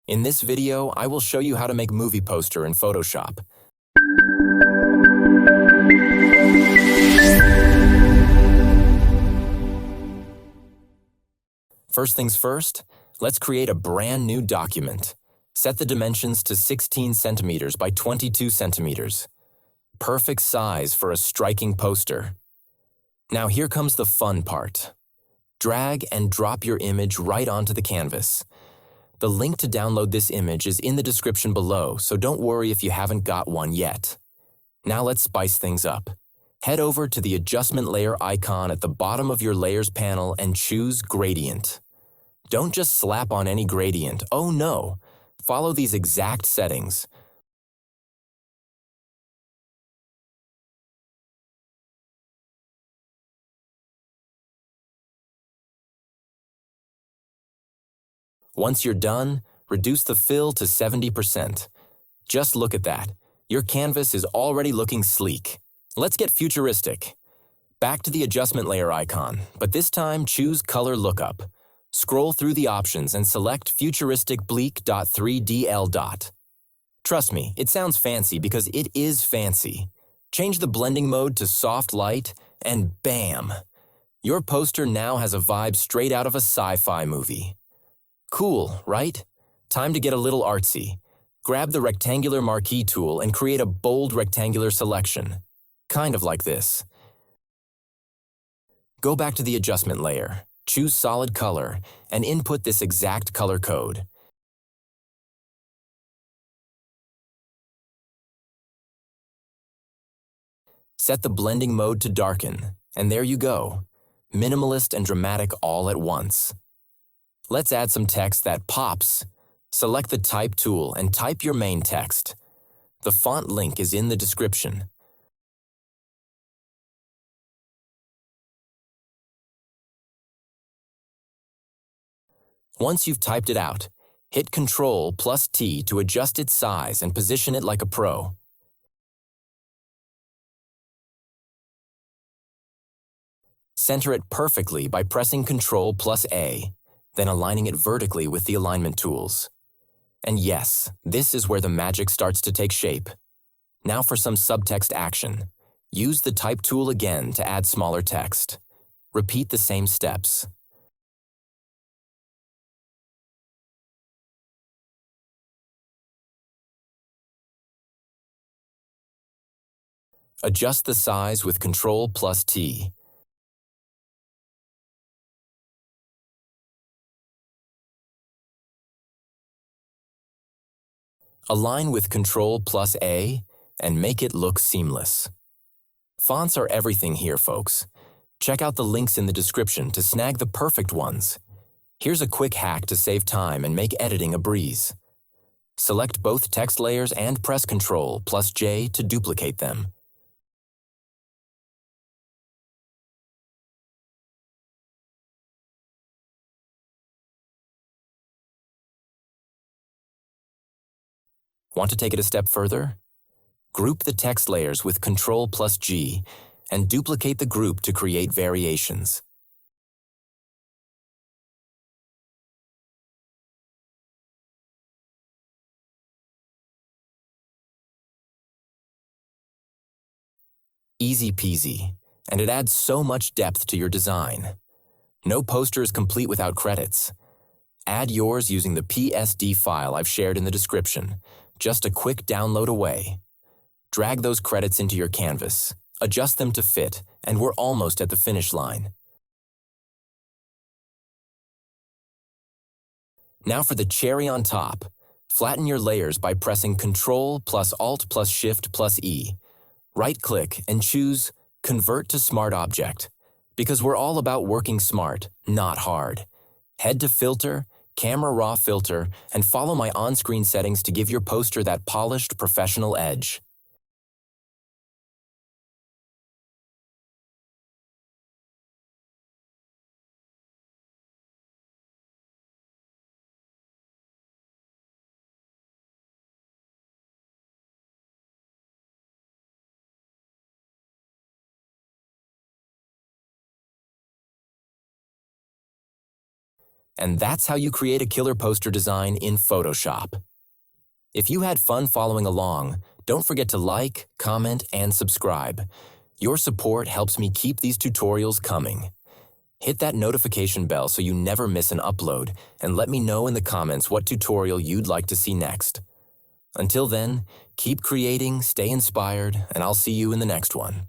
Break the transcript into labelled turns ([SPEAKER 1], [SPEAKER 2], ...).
[SPEAKER 1] In this video, I will show you how to make movie poster in Photoshop. First things first, let's create a brand new document. Set the dimensions to 16 centimeters by 22 centimeters. Perfect size for a striking poster. Now here comes the fun part. Drag and drop your image right onto the canvas. The link to download this image is in the description below, so don't worry if you haven't got one yet. Now let's spice things up. Head over to the adjustment layer icon at the bottom of your layers panel and choose Gradient. Don't just slap on any gradient, oh no! Follow these exact settings. Once you're done, reduce the fill to 70%. Just look at that. Your canvas is already looking sleek. Let's get futuristic. Back to the adjustment layer icon, but this time choose Color Lookup. Scroll through the options and select Futuristic Bleak.3DL. Trust me, it sounds fancy because it is fancy. Change the blending mode to Soft Light, and bam! Your poster now has a vibe straight out of a sci-fi movie. Cool, right? Time to get a little artsy. Grab the rectangular marquee tool and create a bold rectangular selection. Kind of like this. Go back to the adjustment layer, choose Solid Color, and input this exact color code. Set the blending mode to Darken, and there you go. Minimalist and dramatic all at once. Let's add some text that pops. Select the Type tool and type your main text. The font link is in the description. Once you've typed it out, hit Ctrl+T to adjust its size and position it like a pro. Center it perfectly by pressing Ctrl+A, then aligning it vertically with the alignment tools. And yes, this is where the magic starts to take shape. Now for some subtext action. Use the Type tool again to add smaller text. Repeat the same steps. Adjust the size with Ctrl+T. Align with Ctrl+A and make it look seamless. Fonts are everything here, folks. Check out the links in the description to snag the perfect ones. Here's a quick hack to save time and make editing a breeze. Select both text layers and press Ctrl+J to duplicate them. Want to take it a step further? Group the text layers with Ctrl+G and duplicate the group to create variations. Easy peasy, and it adds so much depth to your design. No poster is complete without credits. Add yours using the PSD file I've shared in the description. Just a quick download away. Drag those credits into your canvas, adjust them to fit, and we're almost at the finish line. Now for the cherry on top. Flatten your layers by pressing Ctrl+Alt+Shift+E. Right-click and choose Convert to Smart Object, because we're all about working smart, not hard. Head to Filter, Camera Raw Filter, and follow my on-screen settings to give your poster that polished, professional edge. And that's how you create a killer poster design in Photoshop. If you had fun following along, don't forget to like, comment, and subscribe. Your support helps me keep these tutorials coming. Hit that notification bell so you never miss an upload, and let me know in the comments what tutorial you'd like to see next. Until then, keep creating, stay inspired, and I'll see you in the next one.